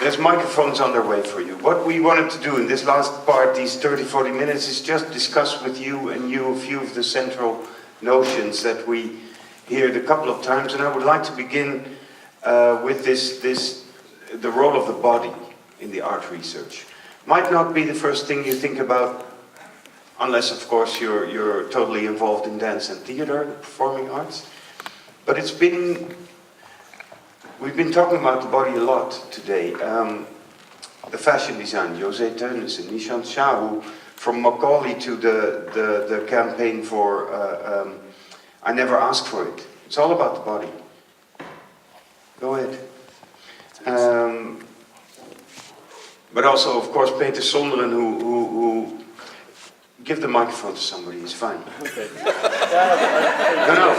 There's microphones on their way for you. What we wanted to do in this last part, these 30-40 minutes, is just discuss with you a few of the central notions that we heard a couple of times. And I would like to begin with the role of the body in the art research. Might not be the first thing you think about, unless of course you're totally involved in dance and theater, the performing arts. But we've been talking about the body a lot today. The fashion design, José Tennyson, Nishan Shah, from Macaulay to the campaign for I Never Asked For It. It's all about the body. Go ahead. But also, of course, Peter Sonderen, who give the microphone to somebody, it's fine. Okay. No,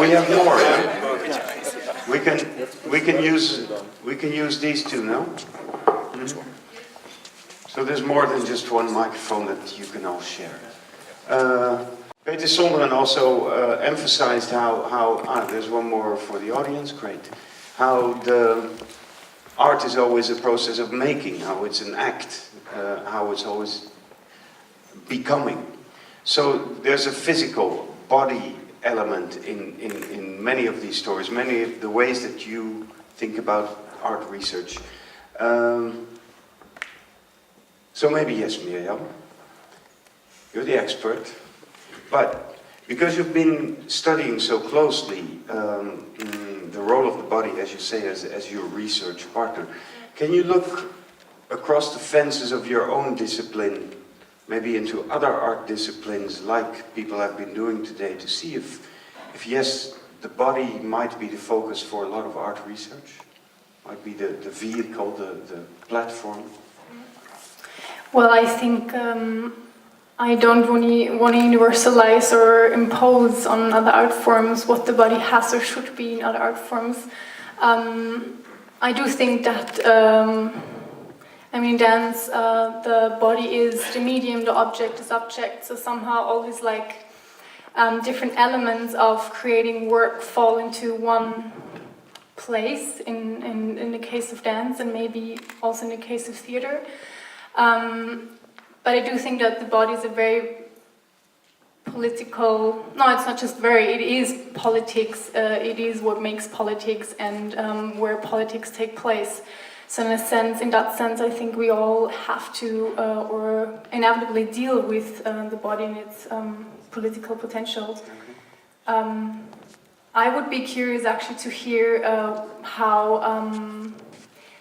we have more. Yeah? We can use these two now. Mm-hmm. So there's more than just one microphone that you can all share. Peter Sonderen also emphasized how there's one more for the audience, great. How the art is always a process of making, how it's an act, how it's always becoming. So there's a physical body element in many of these stories, many of the ways that you think about art research. So maybe yes, Miriam, you're the expert, but because you've been studying so closely the role of the body, as you say, as your research partner, can you look across the fences of your own discipline, maybe into other art disciplines like people have been doing today, to see if yes, the body might be the focus for a lot of art research, might be the vehicle, the platform? Well, I think I don't want to universalize or impose on other art forms what the body has or should be in other art forms. I do think that dance, the body is the medium, the object is subject, so somehow always like different elements of creating work fall into one place in the case of dance and maybe also in the case of theater. But I do think that the body is a very political, no, it's not just very, it is politics, it is what makes politics and where politics take place. So in that sense, I think we all have to, or inevitably deal with the body and its political potential. I would be curious actually to hear how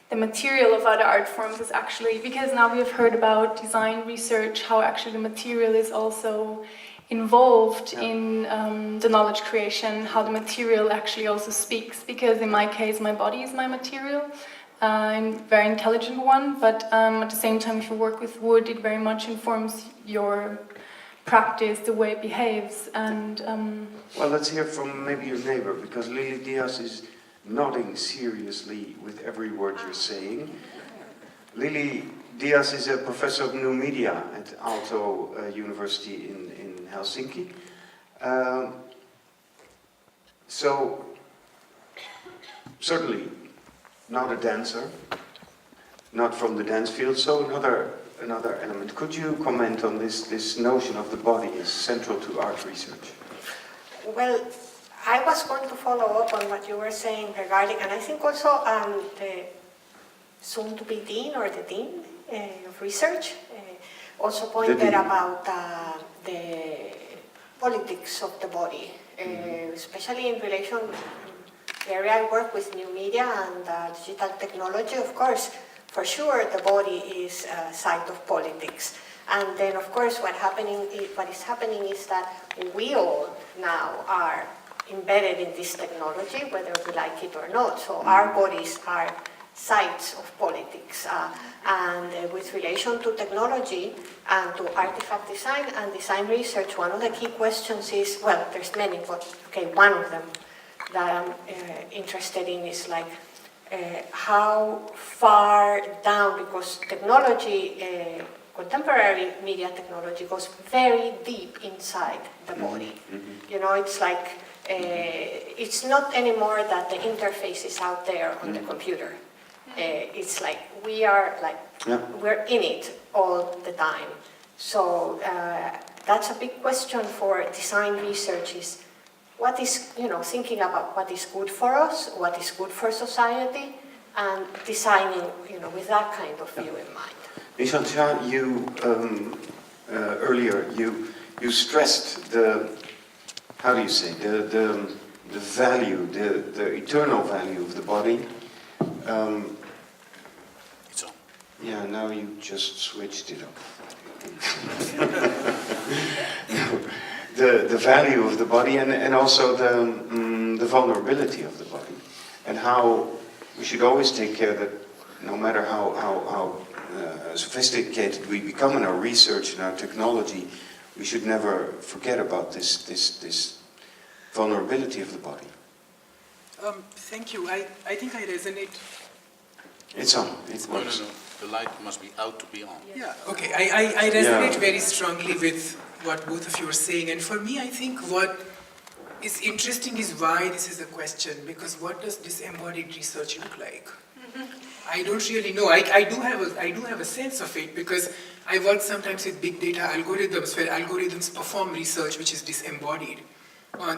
the material of other art forms is actually, because now we have heard about design research, how actually the material is also involved in the knowledge creation, how the material actually also speaks, because in my case, my body is my material. I'm a very intelligent one, but at the same time, if you work with wood, it very much informs your practice, the way it behaves. And well, let's hear from maybe your neighbor, because Lily Diaz is nodding seriously with every word you're saying. Lily Diaz is a professor of new media at ArtEZ University in Helsinki. So, certainly not a dancer, not from the dance field, so another element. Could you comment on this notion of the body as central to art research? Well, I was going to follow up on what you were saying regarding, and I think also the soon-to-be dean or the dean of research also pointed about the politics of the body, especially in relation to the area I work with, new media and digital technology. Of course, for sure, the body is a site of politics. And then, of course, what is happening is that we all now are embedded in this technology, whether we like it or not. So our bodies are sites of politics. And with relation to technology and to artifact design and design research, one of the key questions is, well, there's many, but okay, one of them that I'm interested in is like, how far down, because technology, contemporary media technology goes very deep inside the body. You know, it's like, it's not anymore that the interface is out there on the computer. it's like we are like, we're in it all the time. So that's a big question for design research is what is, thinking about what is good for us, what is good for society, and designing, with that kind of view in mind. Nishan, you earlier you stressed the, how do you say, the value, the eternal value of the body. It's on. Yeah, now you just switched it up. The value of the body and also the vulnerability of the body, and how we should always take care that no matter how sophisticated we become in our research and our technology, we should never forget about this vulnerability of the body. Thank you. I think I resonate. It's on. It works. No. The light must be out to be on. Yeah, okay. I resonate very strongly with what both of you are saying. And for me, I think what is interesting is why this is a question. Because what does disembodied research look like? I don't really know. I do have a sense of it because I work sometimes with big data algorithms where algorithms perform research which is disembodied.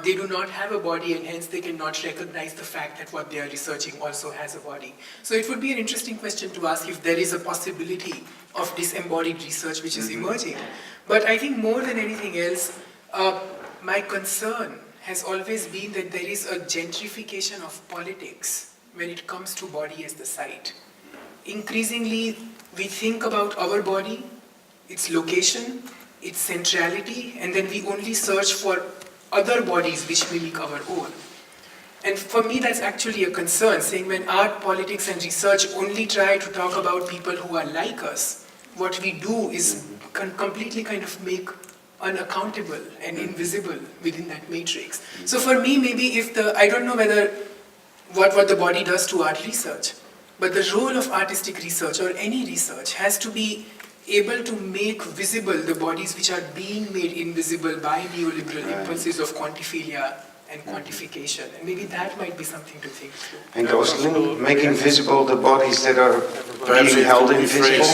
They do not have a body and hence they cannot recognize the fact that what they are researching also has a body. So it would be an interesting question to ask if there is a possibility of disembodied research which is emerging. But I think more than anything else, my concern has always been that there is a gentrification of politics when it comes to body as the site. Increasingly, we think about our body, its location, its centrality, and then we only search for other bodies which mimic our own. And for me that's actually a concern, saying when art, politics and research only try to talk about people who are like us, what we do is completely kind of make unaccountable and invisible within that matrix. So for me, maybe if I don't know whether what the body does to art research, but the role of artistic research or any research has to be able to make visible the bodies which are being made invisible by neoliberal impulses of quantiphilia and quantification. And maybe that might be something to think through. And those making visible the bodies that are Perhaps being held invisible.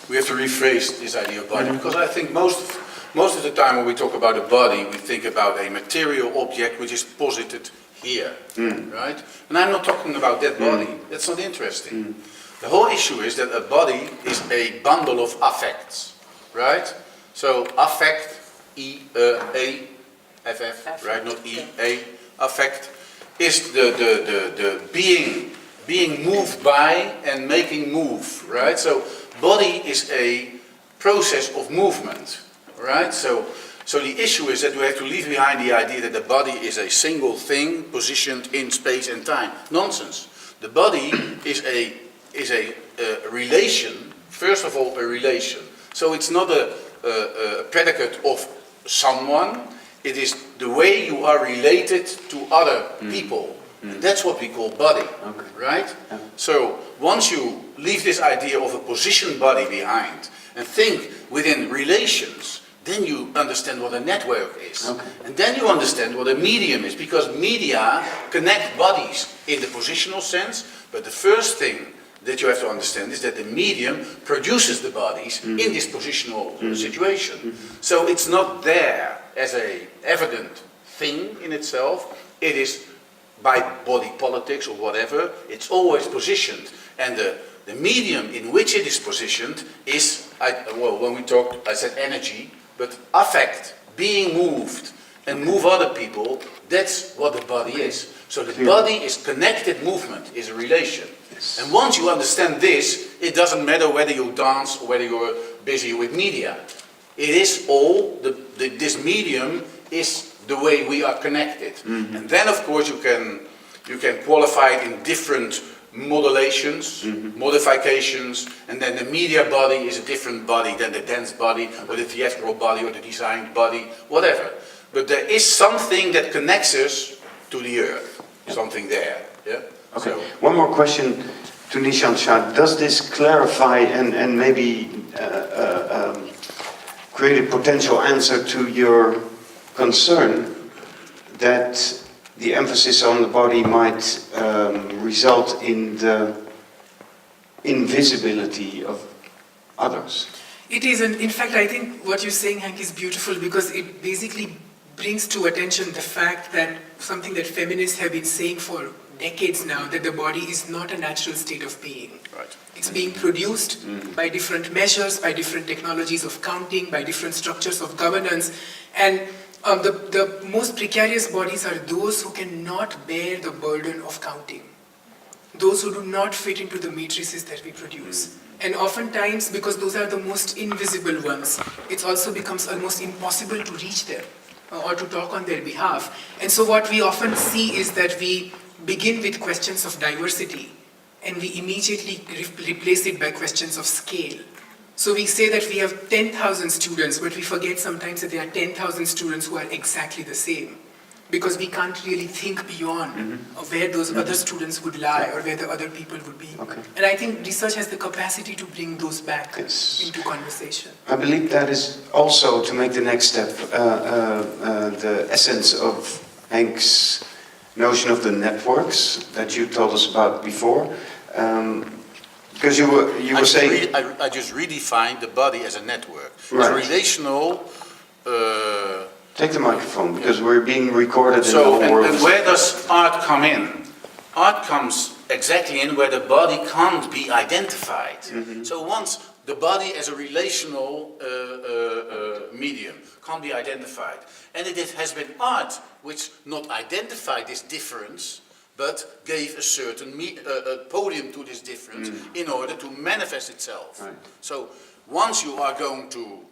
We have to rephrase this idea of body, because I think most of the time when we talk about a body, we think about a material object which is posited here, right? And I'm not talking about that body. That's not interesting. The whole issue is that a body is a bundle of affects, right? So affect, A-F-F, right? Not E-A. Affect is the being moved by and making move, right? So body is a process of movement, right? So the issue is that we have to leave behind the idea that the body is a single thing positioned in space and time. Nonsense. The body is a relation, first of all a relation. So it's not a predicate of someone, it is the way you are related to other people. That's what we call body, right? Yeah. So once you leave this idea of a positioned body behind and think within relations, then you understand what a network is. And then you understand what a medium is, because media connect bodies in the positional sense, but the first thing that you have to understand is that the medium produces the bodies in this positional situation. So it's not there as an evident thing in itself. It is by body politics or whatever, it's always positioned. And the medium in which it is positioned is, when we talked, I said energy, but affect, being moved and move other people, that's what the body is. So the body is connected movement, is a relation. And once you understand this, it doesn't matter whether you dance or whether you're busy with media. It is all, this medium is the way we are connected. And then of course you can qualify it in different modulations, modifications, and then the media body is a different body than the dance body, or the theatrical body, or the designed body, whatever. But there is something that connects us to the earth, something there. Yeah? Okay, so, one more question to Nishan Shah. Does this clarify and maybe create a potential answer to your concern that the emphasis on the body might result in the invisibility of others. It is, and in fact, I think what you're saying, Hank, is beautiful because it basically brings to attention the fact that something that feminists have been saying for decades now, that the body is not a natural state of being. Right. It's being produced by different measures, by different technologies of counting, by different structures of governance. And the most precarious bodies are those who cannot bear the burden of counting. Those who do not fit into the matrices that we produce. And oftentimes, because those are the most invisible ones, it also becomes almost impossible to reach them or to talk on their behalf. And so what we often see is that we begin with questions of diversity and we immediately replace it by questions of scale. So we say that we have 10,000 students, but we forget sometimes that there are 10,000 students who are exactly the same. Because we can't really think beyond of where those other students would lie or where the other people would be. Okay. And I think research has the capacity to bring those back Yes. into conversation. I believe that is also, to make the next step, the essence of Hank's notion of the networks that you told us about before. Because you were saying... I just redefined the body as a network. Right. It's a relational... Take the microphone, because we're being recorded in the So, whole world. and where does art come in? Art comes exactly in where the body can't be identified. So once the body as a relational medium can't be identified, and it has been art which not identified this difference, but gave a certain podium to this difference in order to manifest itself. Right. So once you are going to,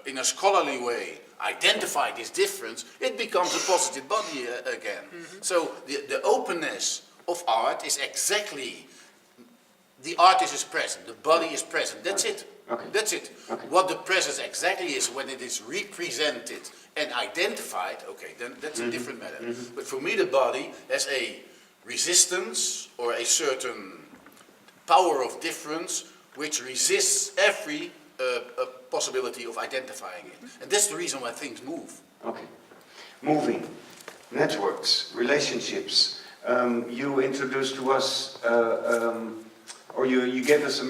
in a scholarly way, identify this difference, it becomes a positive body again. So the openness of art is exactly, the artist is present, the body is present, that's it. Okay. That's it. Okay. What the presence exactly is when it is represented and identified, okay, then that's a different matter. But for me the body has a resistance or a certain power of difference which resists every possibility of identifying it. And that's the reason why things move. Okay. Moving, networks, relationships. You introduced to us, or you gave us a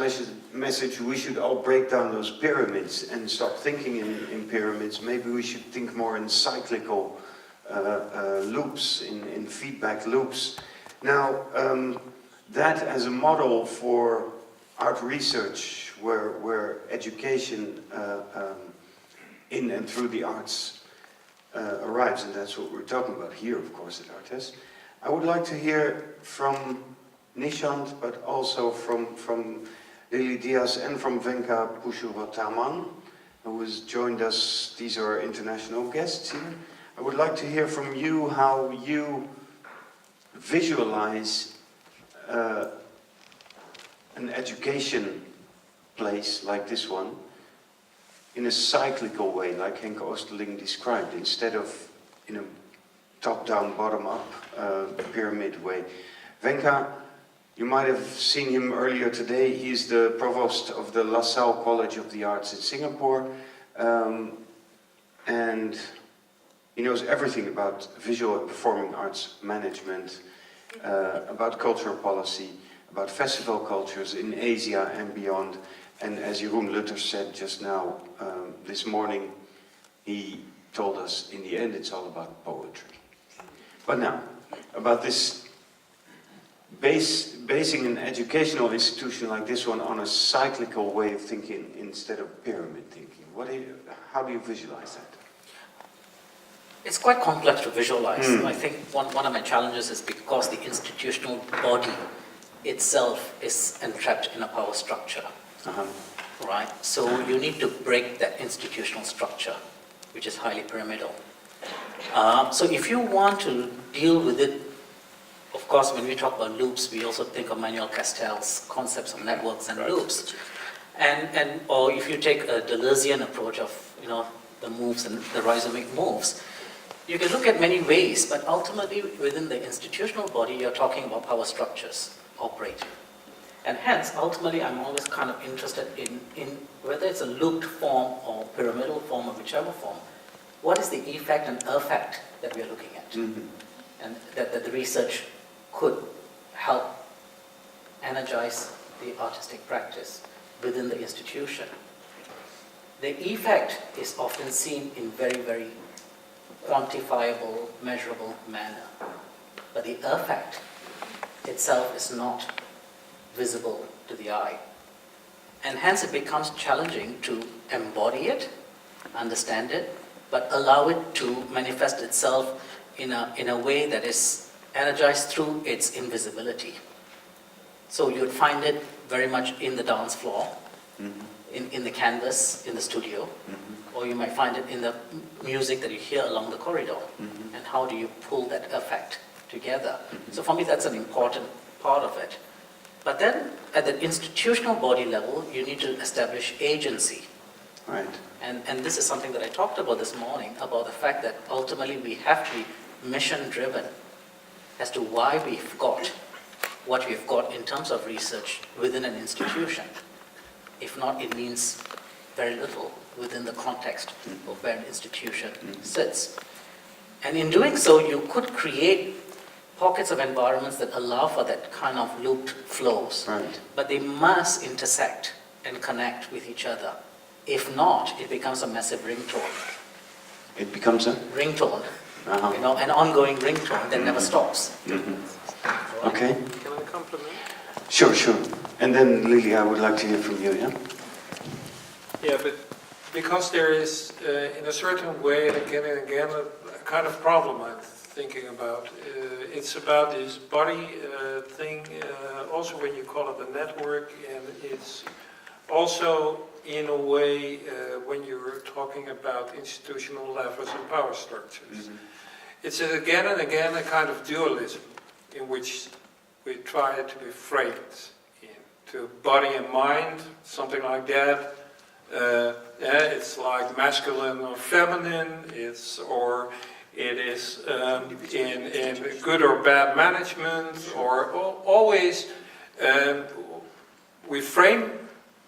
message, we should all break down those pyramids and stop thinking in pyramids. Maybe we should think more in cyclical loops, in feedback loops. Now, that as a model for art research, where education in and through the arts arrives, and that's what we're talking about here, of course, at ArtEZ. I would like to hear from Nishant, but also from Lily Diaz and from Venka Pushuvataman, who has joined us. These are international guests here. I would like to hear from you how you visualize an education place like this one in a cyclical way, like Henk Oosterling described, instead of in a top-down, bottom-up pyramid way. Venka, you might have seen him earlier today. He's the provost of the LaSalle College of the Arts in Singapore, and he knows everything about visual and performing arts management, about cultural policy, about festival cultures in Asia and beyond. And as Jeroen Lutter said just now, this morning, he told us, in the end, it's all about poetry. But now, about this basing an educational institution like this one on a cyclical way of thinking instead of pyramid thinking. How do you visualize that? It's quite complex to visualize. I think one of my challenges is because the institutional body itself is entrapped in a power structure. Right? So you need to break that institutional structure, which is highly pyramidal. So if you want to deal with it, of course, when we talk about loops, we also think of Manuel Castell's concepts of networks and loops. Or if you take a Deleuzian approach of, the moves and the rhizomic moves, you can look at many ways, but ultimately within the institutional body, you're talking about power structures operating. And hence, ultimately, I'm always kind of interested in whether it's a looped form or pyramidal form or whichever form, what is the effect and effect that we're looking at? And that the research could help energize the artistic practice within the institution. The effect is often seen in very, very quantifiable, measurable manner, but the effect itself is not visible to the eye. And hence it becomes challenging to embody it, understand it, but allow it to manifest itself in a way that is energized through its invisibility. So you'd find it very much in the dance floor, in the canvas, in the studio, or you might find it in the music that you hear along the corridor. And how do you pull that effect together? So for me, that's an important part of it. But then, at the institutional body level, you need to establish agency. Right. And this is something that I talked about this morning, about the fact that ultimately we have to be mission-driven as to why we've got what we've got in terms of research within an institution. If not, it means very little within the context of where an institution sits. And in doing so, you could create pockets of environments that allow for that kind of looped flows. Right. But they must intersect and connect with each other. If not, it becomes a massive ringtone. It becomes a? Ringtone. Uh-huh. You know, an ongoing ringtone that never stops. Okay. Can I compliment? Sure, sure. And then, Lily, I would like to hear from you, yeah? Yeah, but because there is, in a certain way, again and again, a kind of problem I'm thinking about. It's about this body thing, also when you call it a network, and it's also, in a way, when you're talking about institutional levels and power structures. It's again and again a kind of dualism in which we try to be framed into body and mind, something like that. It's like masculine or feminine, it is in good or bad management, or always we frame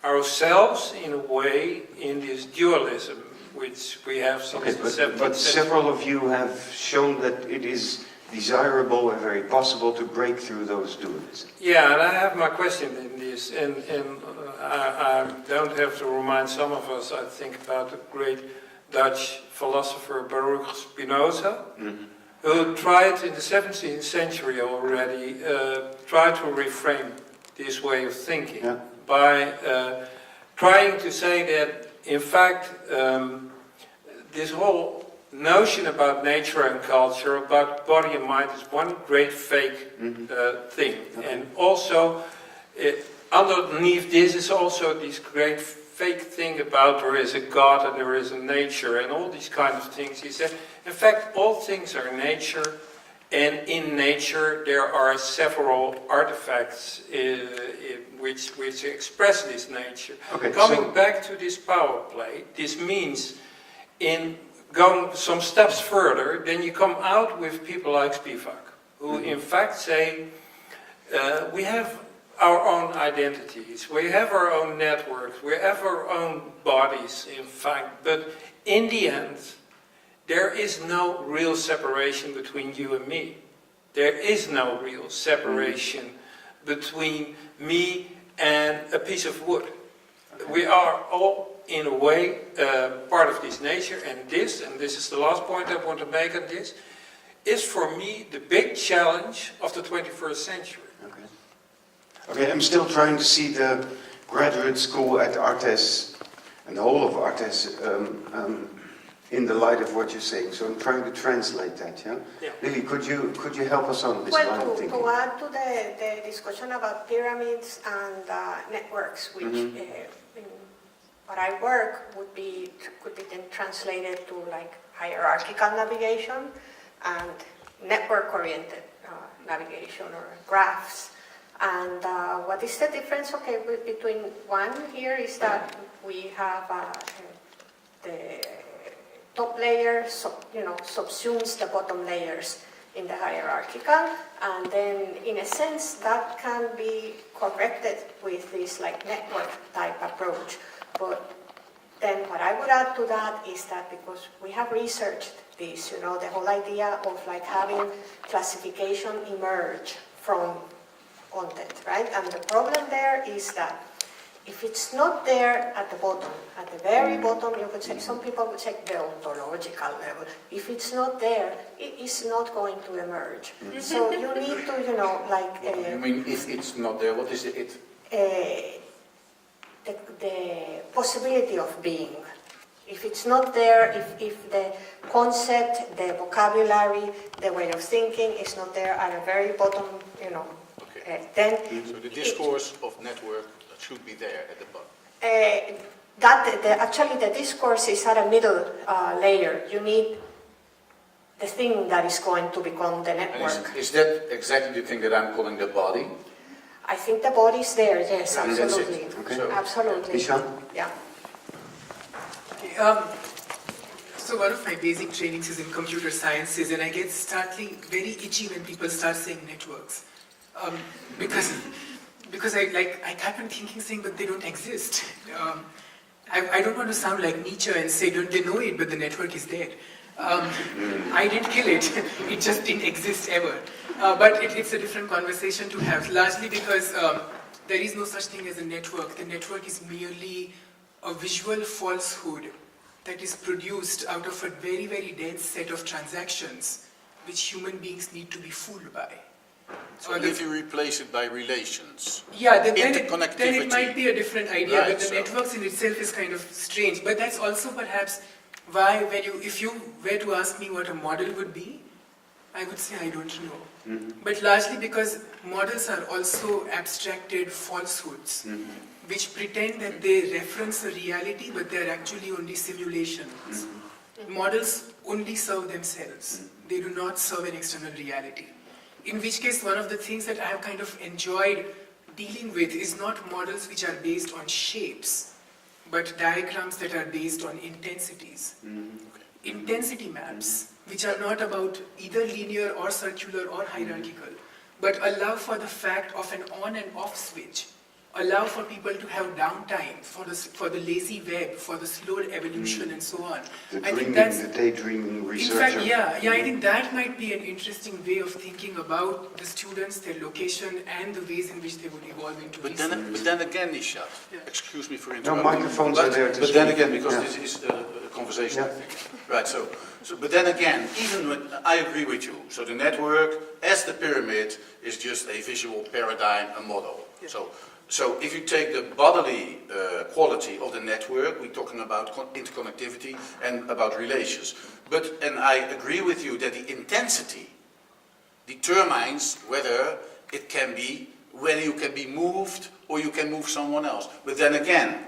ourselves in a way in this dualism, which we have since Okay, the but 17th century. several of you have shown that it is desirable and very possible to break through those dualisms. Yeah, and I have my question in this, and I don't have to remind some of us, I think, about the great Dutch philosopher Baruch Spinoza, who tried in the 17th century already, tried to reframe this way of thinking by trying to say that, in fact, this whole notion about nature and culture, about body and mind, is one great fake thing. And also, underneath this is also this great fake thing about there is a God and there is a nature and all these kind of things. He said, in fact, all things are nature, and in nature there are several artifacts which express this nature. Okay, Coming back to this power play, this means in going some steps further, then you come out with people like Spivak, who in fact say, we have our own identities, we have our own networks, we have our own bodies, in fact, but in the end, there is no real separation between you and me. There is no real separation between me and a piece of wood. We are all, in a way, part of this nature, and this is the last point I want to make on this, is for me the big challenge of the 21st century. Okay, I'm still trying to see the graduate school at ArtEZ and the whole of ArtEZ in the light of what you're saying. So I'm trying to translate that, yeah? Lily, could you help us on this line of Well, thinking? to add to the discussion about pyramids and networks, which in what I work could be then translated to like hierarchical navigation and network-oriented navigation or graphs. And what is the difference? Okay, between one here is that we have the top layer, subsumes the bottom layers in the hierarchical, and then in a sense that can be corrected with this like network type approach. But then what I would add to that is that because we have researched this, the whole idea of like having classification emerge from content, right? And the problem there is that if it's not there at the bottom, at the very bottom, you could say, some people would say the ontological level. If it's not there, it is not going to emerge. So you need to, you know, like... You mean if it's not there, what is it? The possibility of being. If it's not there, if the concept, the vocabulary, the way of thinking is not there at the very bottom, you know, Okay. then... So the discourse of network should be there at the bottom. Actually, the discourse is at a middle layer. You need the thing that is going to become the And network. is that exactly the thing that I'm calling the body? I think the body is there, yes, And that's it. absolutely. Okay. So- Absolutely. Ishan? Yeah. Okay, so one of my basic trainings is in computer sciences, and I get startling, very itchy when people start saying networks, because I kept on saying, but they don't exist. I don't want to sound like Nietzsche and say, don't they know it, but the network is dead. I didn't kill it, it just didn't exist ever. But it's a different conversation to have, largely because there is no such thing as a network. The network is merely a visual falsehood that is produced out of a very, very dense set of transactions which human beings need to be fooled by. So if you replace it by relations, Yeah, then interconnectivity. it might be a different idea, Right, but the so- networks in itself is kind of strange. But that's also perhaps why, if you were to ask me what a model would be, I would say I don't know. But largely because models are also abstracted falsehoods, which pretend that they reference a reality, but they are actually only simulations. Models only serve themselves. They do not serve an external reality. In which case, one of the things that I have kind of enjoyed dealing with is not models which are based on shapes, but diagrams that are based on intensities. Intensity maps, which are not about either linear or circular or hierarchical, but allow for the fact of an on and off switch, allow for people to have downtime, for the lazy web, for the slow evolution and so on. The daydreaming researcher. In fact, I think that might be an interesting way of thinking about the students, their location, and the ways in which they would evolve into But research. then again, Nisha, Yeah. excuse me for No, interrupting. microphones are there to But then speak. again, because Yeah. this is a conversation, I Yeah. think. Right, so, but then again, even when, I agree with you. So the network, as the pyramid, is just a visual paradigm, a model. So if you take the bodily quality of the network, we're talking about interconnectivity and about relations. And I agree with you that the intensity determines whether you can be moved or you can move someone else. But then again,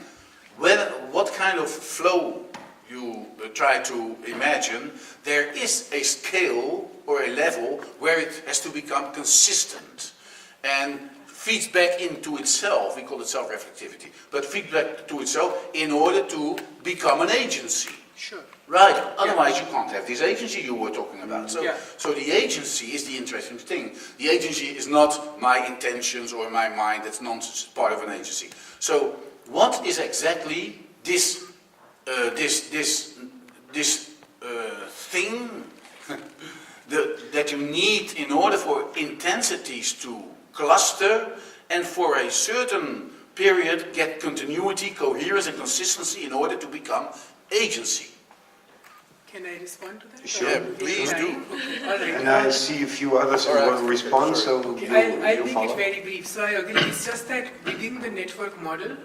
what kind of flow you try to imagine, there is a scale or a level where it has to become consistent and feeds back into itself. We call it self-reflectivity, but feeds back to itself in order to become an agency. Sure. Right, otherwise you can't have this agency you were talking about. Yeah. So the agency is the interesting thing. The agency is not my intentions or my mind, that's nonsense, it's part of an agency. So what is exactly this thing that you need in order for intensities to cluster and for a certain period get continuity, coherence and consistency in order to become agency? Can I respond to that? Sure. Yeah, please do. Okay, all right. And I see a few others who All right. want to respond, so Okay, I'll you make follow. it very brief. So I agree. It's just that within the network model,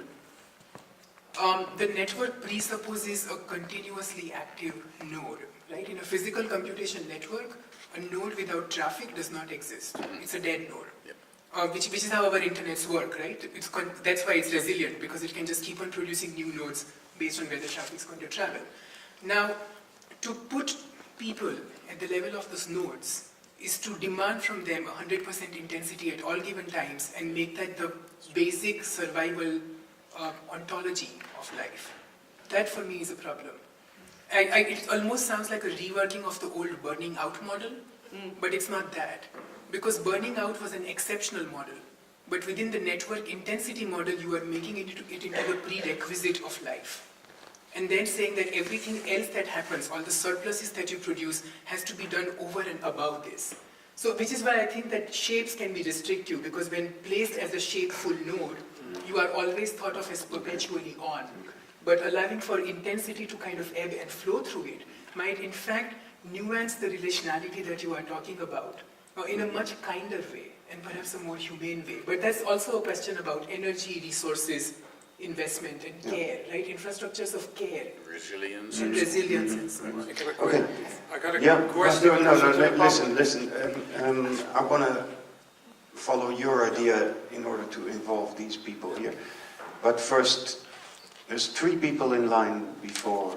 the network presupposes a continuously active node. Right? In a physical computation network, a node without traffic does not exist. It's a dead node. Which is how our internets work, right? That's why it's resilient, because it can just keep on producing new nodes based on where the traffic is going to travel. Now, to put people at the level of those nodes is to demand from them 100% intensity at all given times and make that the basic survival ontology of life. That for me is a problem. It almost sounds like a reworking of the old burning out model, but it's not that. Because burning out was an exceptional model, but within the network intensity model, you are making it into a prerequisite of life. And then saying that everything else that happens, all the surpluses that you produce, has to be done over and above this. So, which is why I think that shapes can be restrictive, because when placed as a shapeful node, you are always thought of as perpetually on. But allowing for intensity to kind of ebb and flow through it might in fact nuance the relationality that you are talking about, or in a much kinder way, and perhaps a more humane way. But that's also a question about energy, resources, investment, and care, right? Infrastructures of care. Resilience. And resilience and so on. Okay. I got a Yeah, question. no, listen. I want to follow your idea in order to involve these people here. But first, there's 3 people in line before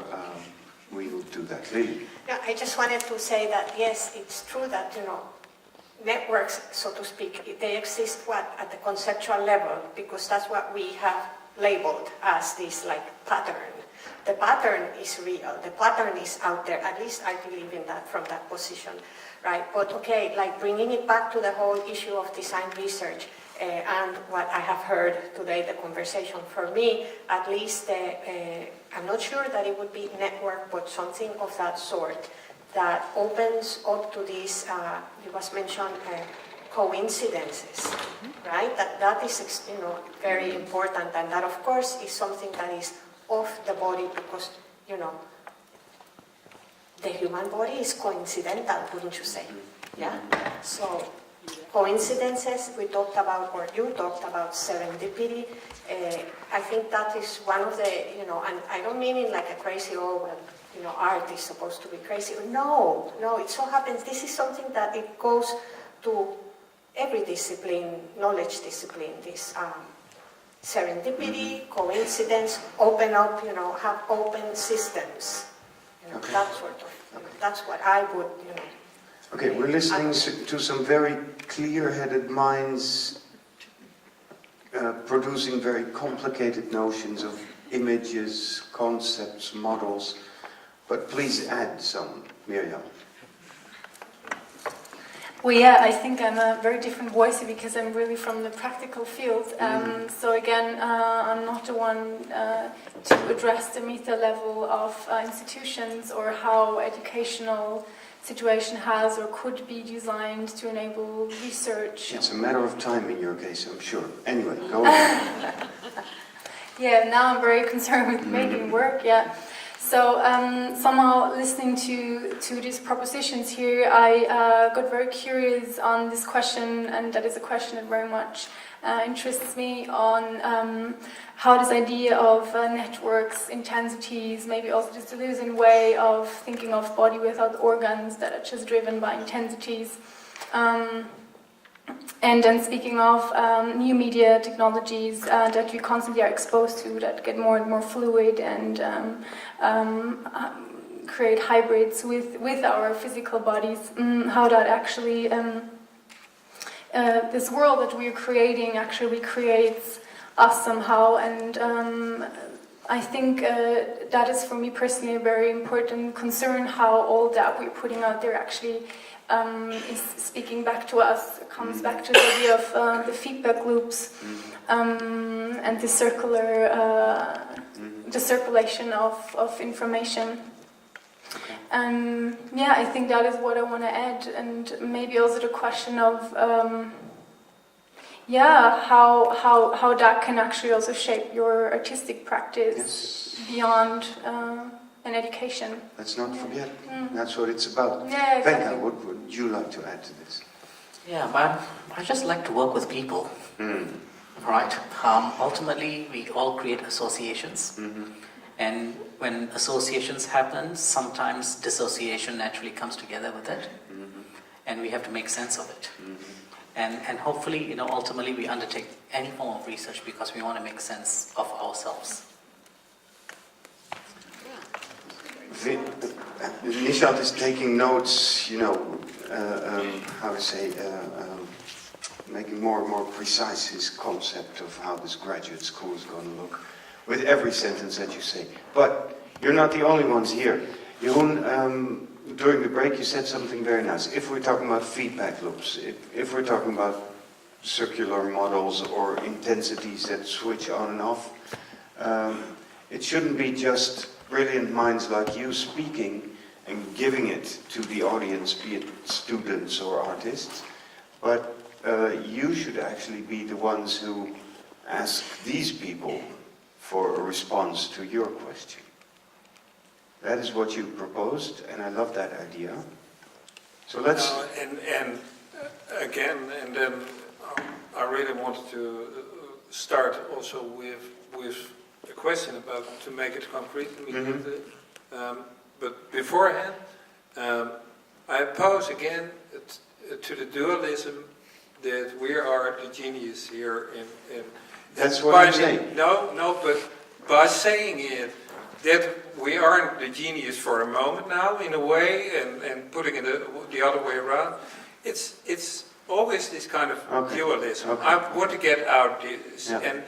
we will do that. Lily. Yeah, I just wanted to say that, yes, it's true that, networks, so to speak, they exist, at the conceptual level, because that's what we have labeled as this, pattern. The pattern is real, the pattern is out there, at least I believe in that from that position, right? But okay, bringing it back to the whole issue of design research, and what I have heard today, the conversation, for me, at least, I'm not sure that it would be network, but something of that sort that opens up to this, it was mentioned, coincidences, right? That is, very important, and that, of course, is something that is off the body, because, the human body is coincidental, wouldn't you say? Yeah? So, coincidences, we talked about, or you talked about serendipity. I think that is one of the, and I don't mean it like a crazy, art is supposed to be crazy. No, it so happens, this is something that it goes to every discipline, knowledge discipline, this serendipity, coincidence, open up, have open systems. Okay. That sort of, that's what I would, Okay, we're listening to some very clear-headed minds producing very complicated notions of images, concepts, models. But please add some, Miriam. Well, yeah, I think I'm a very different voice because I'm really from the practical field. So again, I'm not the one to address the meta level of institutions or how educational situation has or could be designed to enable research. It's a matter of time in your case, I'm sure. Anyway, go on. Yeah, now I'm very concerned with making work, yeah. So somehow listening to these propositions here, I got very curious on this question, and that is a question that very much interests me, on how this idea of networks, intensities, maybe also this delusion way of thinking of body without organs that are just driven by intensities. And then speaking of new media technologies that we constantly are exposed to, that get more and more fluid and create hybrids with our physical bodies, how that actually, this world that we're creating actually creates us somehow. And I think that is for me personally a very important concern, how all that we're putting out there actually is speaking back to us. It comes back to the idea of the feedback loops and the circulation of information. Yeah, I think that is what I want to add, and maybe also the question of how that can actually also shape your artistic practice beyond an education. Let's not forget, that's what it's about. Yeah, exactly. Venka, what would you like to add to this? Yeah, I just like to work with people, right? Ultimately, we all create associations, and when associations happen, sometimes dissociation naturally comes together with it, and we have to make sense of it. And hopefully, ultimately we undertake any form of research because we want to make sense of ourselves. Nishat is taking notes, making more and more precise his concept of how this graduate school is going to look with every sentence that you say. But you're not the only ones here. Jeroen, during the break you said something very nice. If we're talking about feedback loops, if we're talking about circular models or intensities that switch on and off, it shouldn't be just brilliant minds like you speaking and giving it to the audience, be it students or artists, but you should actually be the ones who ask these people for a response to your question. That is what you proposed, and I love that idea. So let's... And again, and then I really wanted to start also with a question about, to make it concrete immediately. But beforehand, I oppose again to the dualism that we are the genius here in That's what I'm saying. No, but by saying it, that we aren't the genius for a moment now, in a way, and putting it the other way around, it's always this kind of dualism. Okay. I want to get out this. Yeah.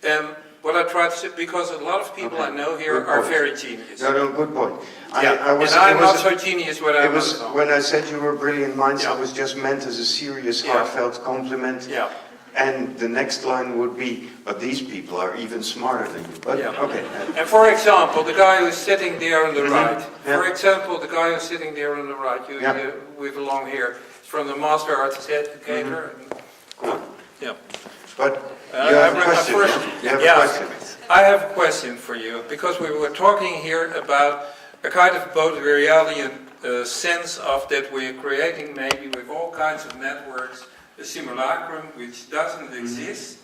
And what I try to say, because a lot of people I know here Good are point. very genius. No, good point. Yeah. And I'm not so genius when I was. When I said you were brilliant minds, Yeah. it was just meant as a serious, Yeah. heartfelt compliment. Yeah. And the next line would be, but these people are even smarter than you. But, Yeah. okay. And for example, the guy who's sitting there on the Mhm. right. Yeah. For example, the guy who's sitting there on the right, Yeah. with long hair, is from the Master ArtEZ Educator. Cool. Yeah. But you have a question. You have a question. I have a question for you, because we were talking here about a kind of Baudrillardian sense of that we're creating maybe with all kinds of networks a simulacrum which doesn't exist,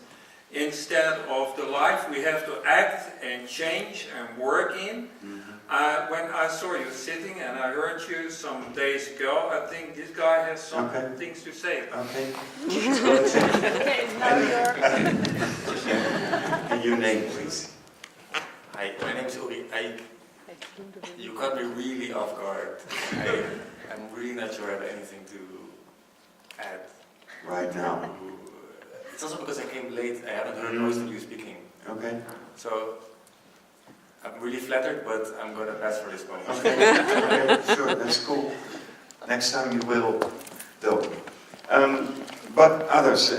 instead of the life we have to act and change and work in. When I saw you sitting and I heard you some days ago, I think this guy has some things to say. Okay. Okay, now you're... And your name, please. Hi, my name is Uri. You caught me really off guard. I'm really not sure I have anything to add. Right now. It's also because I came late. I haven't heard most of you speaking. Okay. So I'm really flattered, but I'm going to pass for this moment. Okay, sure, that's cool. Next time you will, though. But others,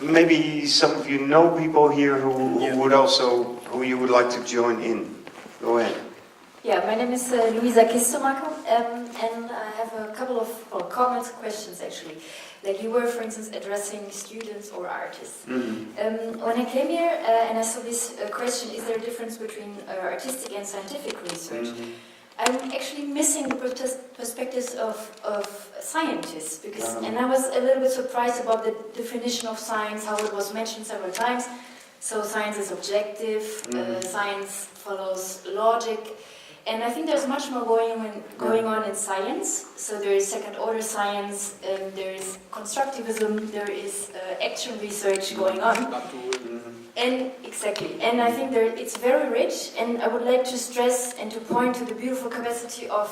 maybe some of you know people here who would also, who you would like to join in. Go ahead. Yeah, my name is Louisa Kistermacher, and I have a couple of comments, questions actually. Like you were, for instance, addressing students or artists. When I came here and I saw this question, is there a difference between artistic and scientific research? I'm actually missing the perspectives of scientists, because, and I was a little bit surprised about the definition of science, how it was mentioned several times. So science is objective, science follows logic. And I think there's much more going on in science. So there is second-order science, there is constructivism, there is action research going on. And exactly. And I think it's very rich. And I would like to stress and to point to the beautiful capacity of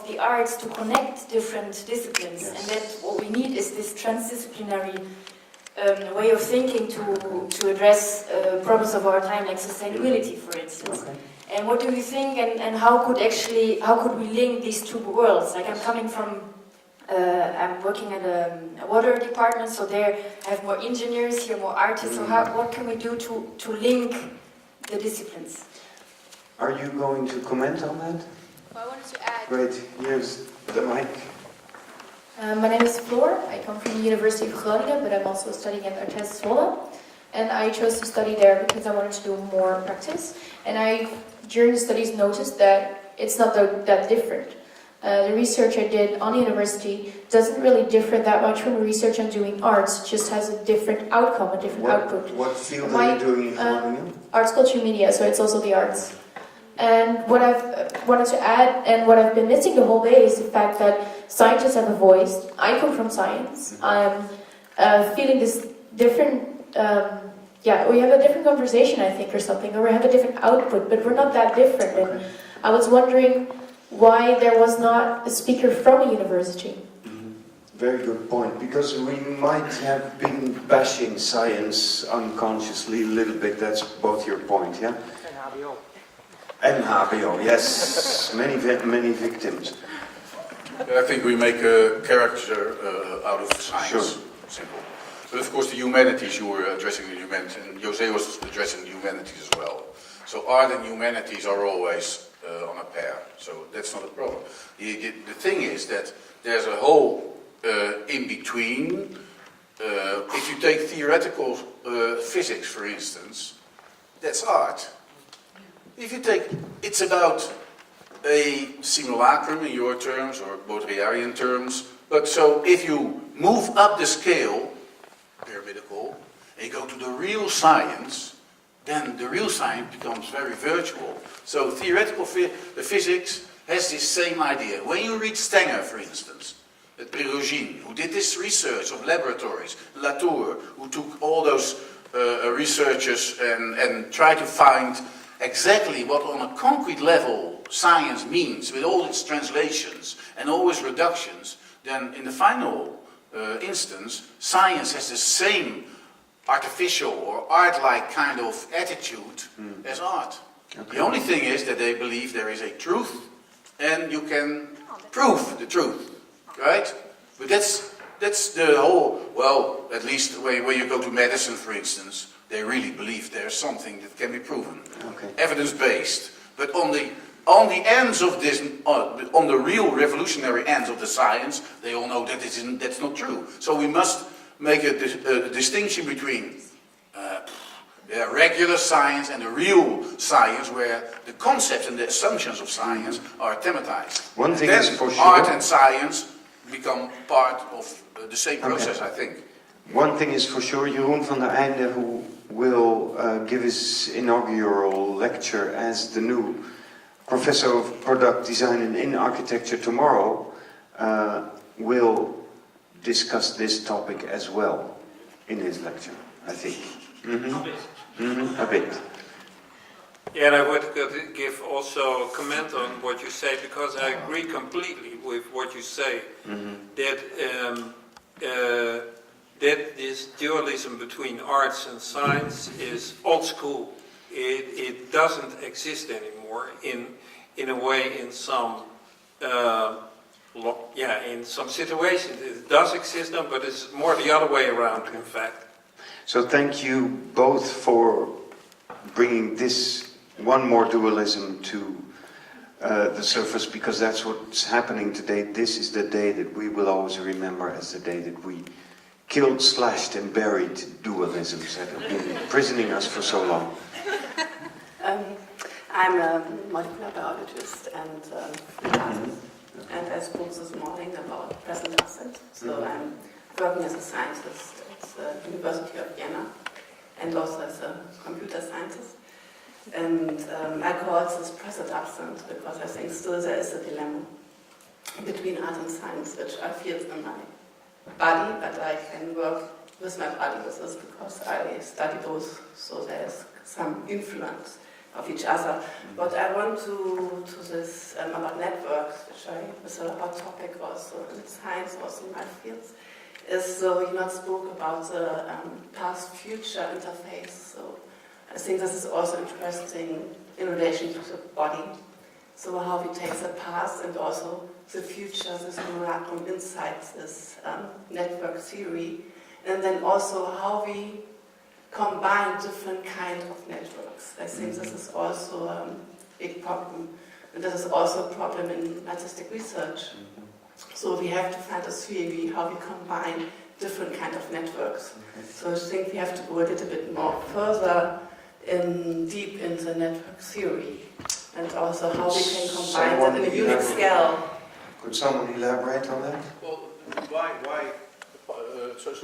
the arts to connect different disciplines. And that what we need is this transdisciplinary way of thinking to address problems of our time, like sustainability, for instance. And what do you think, and how could we link these two worlds? Like I'm coming from, I'm working at a water department, so there I have more engineers, here more artists, so what can we do to link the disciplines? Are you going to comment on that? Well, I wanted to add... Great, here's the mic. My name is Floor. I come from the University of Groningen, but I'm also studying at ArtEZ Zwolle. And I chose to study there because I wanted to do more practice. And I, during the studies, noticed that it's not that different. The research I did on the university doesn't really differ that much from the research I'm doing in arts. It just has a different outcome, a different output. What field are you doing in Groningen? Arts, culture, media, so it's also the arts. And what I've wanted to add, and what I've been missing the whole day, is the fact that scientists have a voice. I come from science. I'm feeling this different, we have a different conversation, I think, or something, or we have a different output, but we're not that different. Okay. And I was wondering why there was not a speaker from a university. Very good point, because we might have been bashing science unconsciously a little bit. That's both your point, yeah? And HBO, yes, many victims. I think we make a character out of science. Sure. Simple. But of course the humanities, you were addressing the humanities, and Jose was addressing the humanities as well. So art and humanities are always on a pair, so that's not a problem. The thing is that there's a whole in between. If you take theoretical physics, for instance, that's art. If you take, it's about a simulacrum in your terms, or Baudrillardian terms, but so if you move up the scale, pyramidical, and you go to the real science, then the real science becomes very virtual. So theoretical physics has this same idea. When you read Stenger, for instance, at Perugine, who did this research of laboratories, Latour, who took all those researchers and tried to find exactly what on a concrete level science means, with all its translations and all its reductions, then in the final instance, science has the same artificial or art-like kind of attitude as art. Okay. The only thing is that they believe there is a truth and you can prove the truth, right? But that's the whole, well, at least when you go to medicine, for instance, they really believe there's something that can be proven, evidence-based. But on the ends of this, on the real revolutionary ends of the science, they all know that that's not true. So we must make a distinction between regular science and the real science, where the concepts and the assumptions of science are thematized. One thing then is for sure, art and science become part of the same process, I think. One thing is for sure, Jeroen van der Einde, who will give his inaugural lecture as the new Professor of Product Design and in Architecture tomorrow, will discuss this topic as well in his lecture, I think. A bit. Yeah, and I would give also a comment on what you say, because I agree completely with what you say, that this dualism between arts and science is old school. It doesn't exist anymore in a way in some in some situations it does exist, but it's more the other way around, in fact. So thank you both for bringing this one more dualism to the surface, because that's what's happening today. This is the day that we will always remember as the day that we killed, slashed and buried dualisms that have been imprisoning us for so long. I'm a molecular biologist and freelancer, and I spoke this morning about present absent. So I'm working as a scientist at the University of Vienna and also as a computer scientist. And I call this present absent because I think still there is a dilemma between art and science, which I feel in my body, but I can work with my body with this because I study both, so there's some influence of each other. But I want to this about networks, which is a hot topic also in science, also in my fields, is so you not spoke about the past-future interface. So I think this is also interesting in relation to the body. So how we take the past and also the future, this miraculum inside this network theory, and then also how we combine different kinds of networks. I think this is also a big problem, and this is also a problem in artistic research. So we have to find a theory how we combine different kinds of networks. So I think we have to go a little bit more further deep into network theory, and also how we can combine that in a unique scale. Could someone elaborate on that? Well, why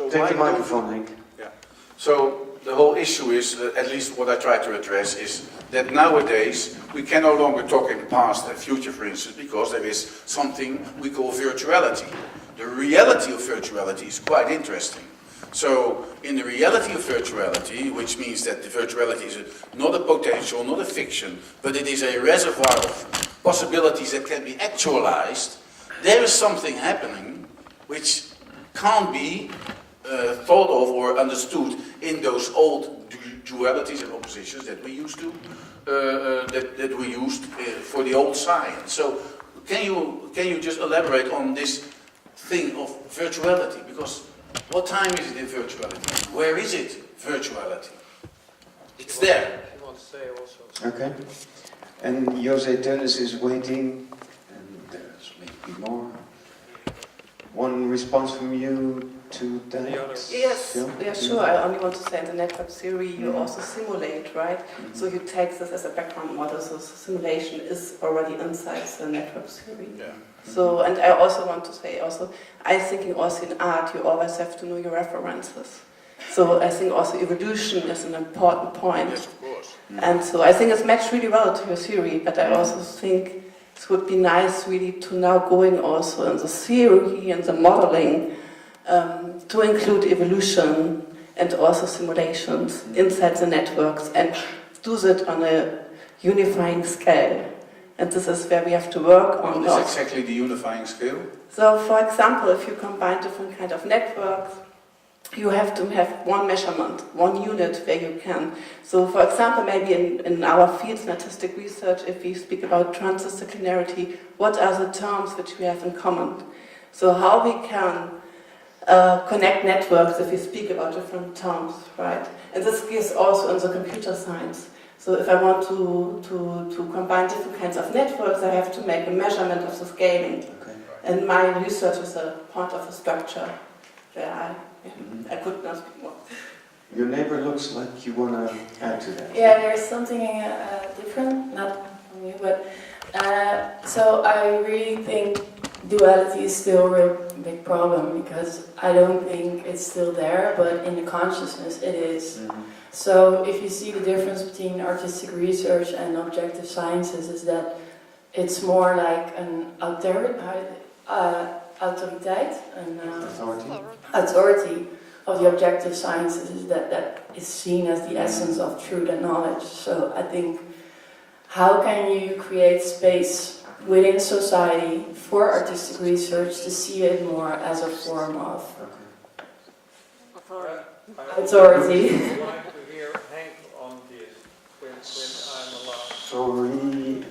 Take the microphone, Henk. Yeah. So the whole issue is, at least what I try to address, is that nowadays we can no longer talk in past and future, for instance, because there is something we call virtuality. The reality of virtuality is quite interesting. So in the reality of virtuality, which means that the virtuality is not a potential, not a fiction, but it is a reservoir of possibilities that can be actualized, there is something happening which can't be thought of or understood in those old dualities and oppositions that we used to that we used for the old science. So can you just elaborate on this thing of virtuality? Because what time is it in virtuality? Where is it, virtuality? It's there. You want to say also? Okay. And José Tennis is waiting, and there's maybe more. One response from you to that? Yes, Yeah? yeah, sure. I only want to say in the network theory you also simulate, right? So you take this as a background model, so simulation is already inside the network theory. Yeah. So, and I also want to say also, I think also in art you always have to know your references. So I think also evolution is an important point. Yes, of course. And so I think it's matched really well to your theory, but I also think it would be nice really to now going also in the theory and the modeling to include evolution and also simulations inside the networks and do that on a unifying scale. And this is where we have to work on. What is exactly the unifying scale? So for example, if you combine different kind of networks, you have to have one measurement, one unit where you can. So for example, maybe in our field, statistic research, if we speak about transdisciplinarity, what are the terms which we have in common? So how we can connect networks if we speak about different terms, right? And this gives also in the computer science. So if I want to combine different kinds of networks, I have to make a measurement of the scaling. Okay. And my research is a part of a structure where I could not speak more. Your neighbor looks like you want to add to that. Yeah, there's something different, not from you, but so I really think duality is still a real big problem because I don't think it's still there, but in the consciousness it is. So if you see the difference between artistic research and objective sciences is that it's more like an autoriteit, an authority of the objective sciences is that is seen as the essence of truth and knowledge. So I think, how can you create space within society for artistic research to see it more as a form of authority? I would like to hear Henk on this when I'm allowed. Sorry,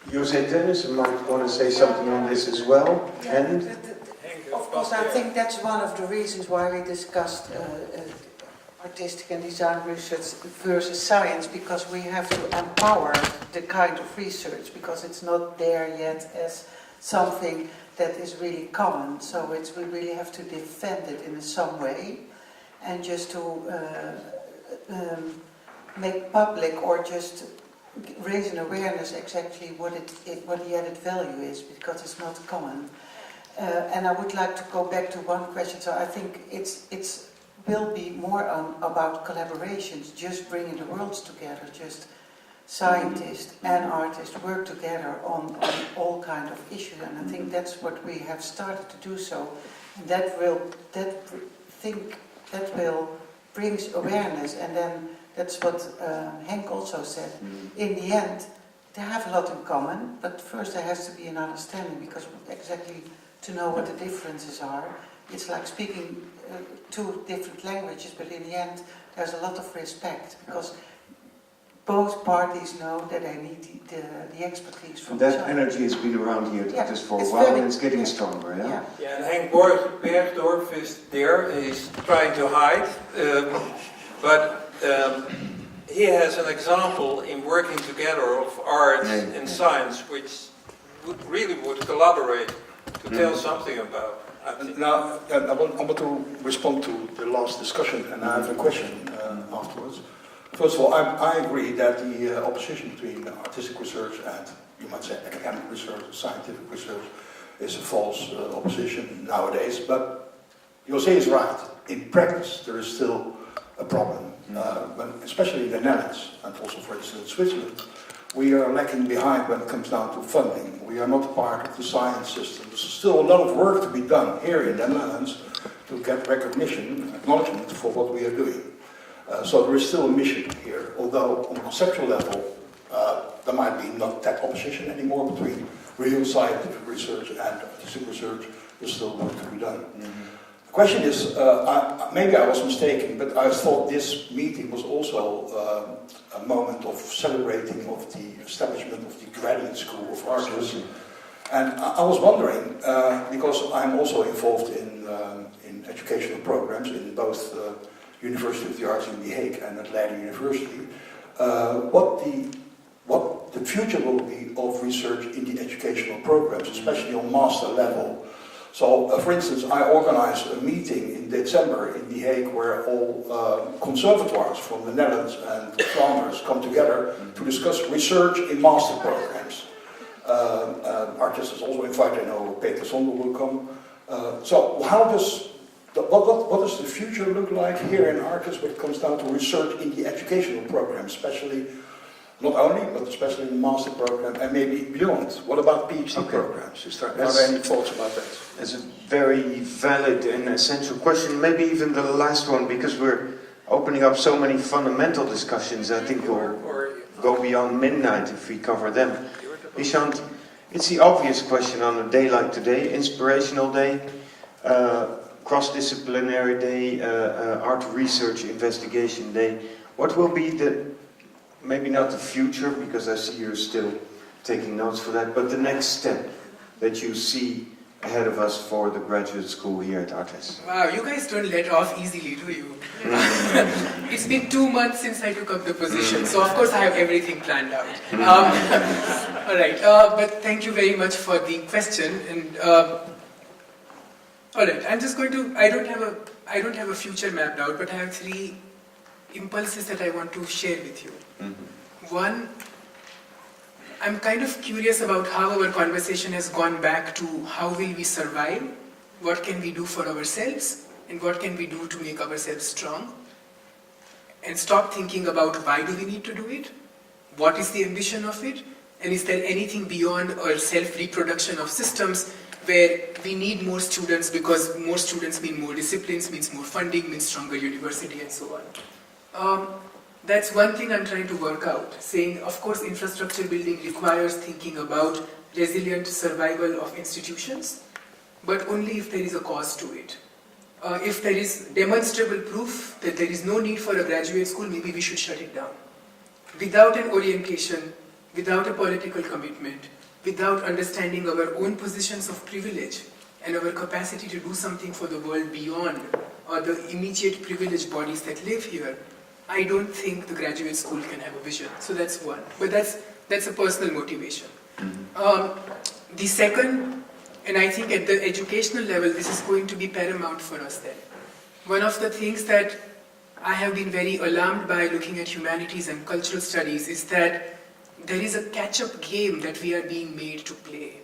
José Tennis might want to say something on this as well. And Of course, I think that's one of the reasons why we discussed artistic and design research versus science, because we have to empower the kind of research, because it's not there yet as something that is really common. So we really have to defend it in some way, and just to make public or just raise an awareness exactly what the added value is, because it's not common. And I would like to go back to one question. So I think it's will be more about collaborations, just bringing the worlds together, just scientists and artists work together on all kind of issues. And I think that's what we have started to do so. And that will brings awareness, and then that's what Henk also said. In the end, they have a lot in common, but first there has to be an understanding, because exactly to know what the differences are. It's like speaking two different languages, but in the end there's a lot of respect, because both parties know that they need the expertise from that each other. energy has been around here Yeah, just for a it's while, very- and it's getting yeah. stronger, yeah? Yeah, and Henk Bergdorf is there. He's trying to hide, but he has an example in working together of art and science, which really would collaborate to tell something about. I think. Now, I want to respond to the last discussion, and I have a question afterwards. First of all, I agree that the opposition between artistic research and, you might say, academic research, scientific research, is a false opposition nowadays. But José is right. In practice, there is still a problem, especially in the Netherlands, and also, for instance, in Switzerland. We are lacking behind when it comes down to funding. We are not part of the science system. There's still a lot of work to be done here in the Netherlands to get recognition, acknowledgement for what we are doing. So there is still a mission here, although on a conceptual level, there might be not that opposition anymore between real scientific research and artistic research. There's still work to be done. The question is, maybe I was mistaken, but I thought this meeting was also a moment of celebrating of the establishment of the graduate school of artists. And I was wondering, because I'm also involved in educational programs in both University of the Arts in The Hague and at Leiden University, what the what the future will be of research in the educational programs, especially on master level. So, for instance, I organized a meeting in December in The Hague where all conservatoires from the Netherlands and Flanders come together to discuss research in master programs. ArtEZ is also invited. I know Peter Sondel will come. So, how does what does the future look like here in ArtEZ when it comes down to research in the educational program, especially, not only, but especially in the master program and maybe beyond? What about PhD programs? Are there any thoughts about that? That's a very valid and essential question, maybe even the last one, because we're opening up so many fundamental discussions. I think we'll go beyond midnight if we cover them. Nishant, it's the obvious question on a day like today, inspirational day, cross-disciplinary day, art research investigation day. What will be the, maybe not the future, because I see you're still taking notes for that, but the next step that you see ahead of us for the graduate school here at ArtEZ? Wow, you guys don't let off easily, do you? It's been 2 months since I took up the position, so of course I have everything planned out. All right, but thank you very much for the question. And all right, I'm just going to. I don't have a future mapped out, but I have 3 impulses that I want to share with you. One, I'm kind of curious about how our conversation has gone back to how will we survive, what can we do for ourselves, and what can we do to make ourselves strong, and stop thinking about why do we need to do it, what is the ambition of it, and is there anything beyond our self-reproduction of systems where we need more students because more students mean more disciplines, means more funding, means stronger university, and so on. That's one thing I'm trying to work out, saying of course infrastructure building requires thinking about resilient survival of institutions, but only if there is a cost to it. If there is demonstrable proof that there is no need for a graduate school, maybe we should shut it down. Without an orientation, without a political commitment, without understanding our own positions of privilege and our capacity to do something for the world beyond the immediate privileged bodies that live here, I don't think the graduate school can have a vision. So that's one. But that's a personal motivation. The second, and I think at the educational level, this is going to be paramount for us then. One of the things that I have been very alarmed by looking at humanities and cultural studies is that there is a catch-up game that we are being made to play.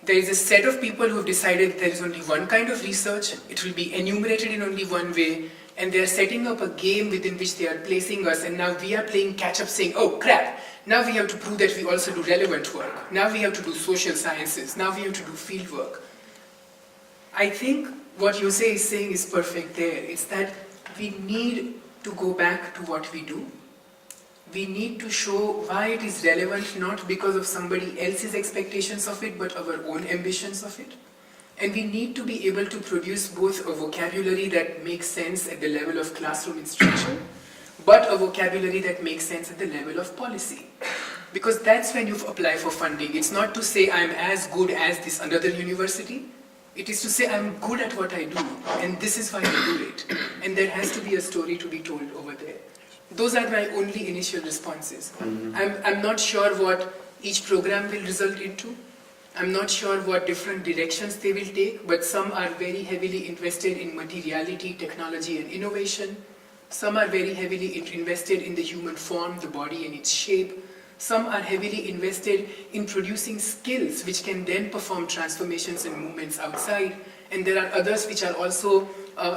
There is a set of people who have decided there is only one kind of research, it will be enumerated in only one way, and they are setting up a game within which they are placing us, and now we are playing catch-up saying, oh crap, now we have to prove that we also do relevant work, now we have to do social sciences, now we have to do field work. I think what Jose is saying is perfect there. It's that we need to go back to what we do. We need to show why it is relevant, not because of somebody else's expectations of it, but our own ambitions of it. And we need to be able to produce both a vocabulary that makes sense at the level of classroom instruction, but a vocabulary that makes sense at the level of policy. Because that's when you apply for funding. It's not to say I'm as good as this another university. It is to say I'm good at what I do, and this is why I do it. And there has to be a story to be told over there. Those are my only initial responses. I'm not sure what each program will result into. I'm not sure what different directions they will take, but some are very heavily invested in materiality, technology, and innovation. Some are very heavily invested in the human form, the body, and its shape. Some are heavily invested in producing skills which can then perform transformations and movements outside. And there are others which are also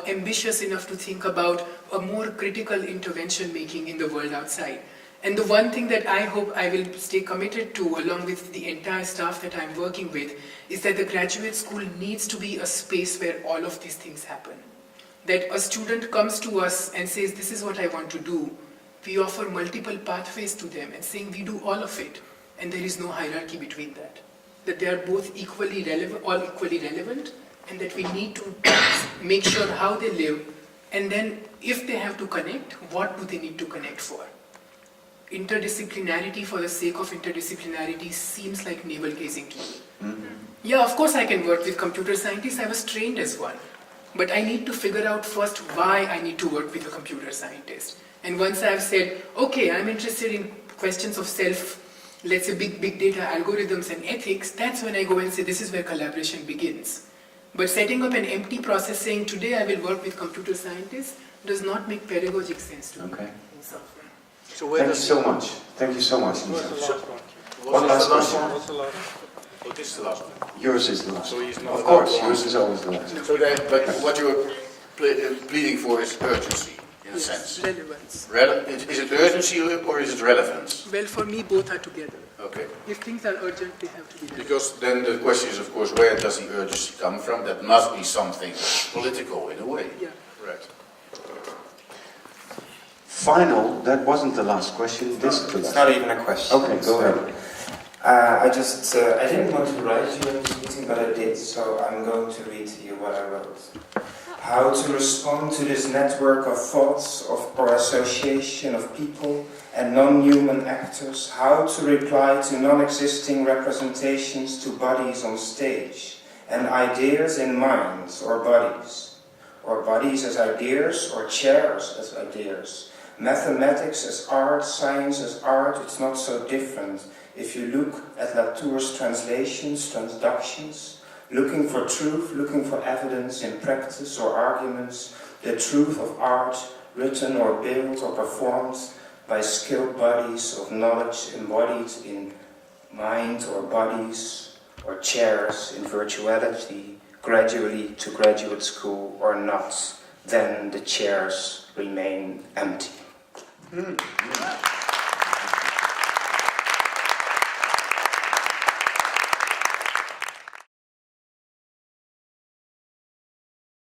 ambitious enough to think about a more critical intervention making in the world outside. And the one thing that I hope I will stay committed to, along with the entire staff that I'm working with, is that the graduate school needs to be a space where all of these things happen. That a student comes to us and says, this is what I want to do. We offer multiple pathways to them and saying we do all of it. And there is no hierarchy between that. That they are both equally relevant, all equally relevant, and that we need to make sure how they live, and then if they have to connect, what do they need to connect for? Interdisciplinarity for the sake of interdisciplinarity seems like navel-gazing to me. Yeah, of course I can work with computer scientists, I was trained as one. But I need to figure out first why I need to work with a computer scientist. And once I've said, okay, I'm interested in questions of self, let's say big data algorithms and ethics, that's when I go and say this is where collaboration begins. But setting up an empty process saying today I will work with computer scientists does not make pedagogic sense to me. Okay. In software. So where Thank you does so much. Thank you so much, Lisa. One last question. question. Oh, this is the last one. Yours is the last. So he's not Of allowed course, to yours answer. is always the last. So that, but what you're pleading for is urgency, in a sense. Relevance. Is it urgency or is it relevance? Well, for me, both are together. Okay. If things are urgent, they have to be relevant. Because then the question is, of course, where does the urgency come from? That must be something political in a way. Yeah. Right. Final, that wasn't the last question. This is the It's last. not even a question. Okay, go ahead. I didn't want to write you in this meeting, but I did, so I'm going to read to you what I wrote. How to respond to this network of thoughts or association of people and non-human actors, how to reply to non-existing representations to bodies on stage, and ideas in minds or bodies as ideas or chairs as ideas. Mathematics as art, science as art, it's not so different. If you look at Latour's translations, transductions, looking for truth, looking for evidence in practice or arguments, the truth of art, written or built or performed by skilled bodies of knowledge embodied in mind or bodies or chairs in virtuality, gradually to graduate school or not, then the chairs remain empty.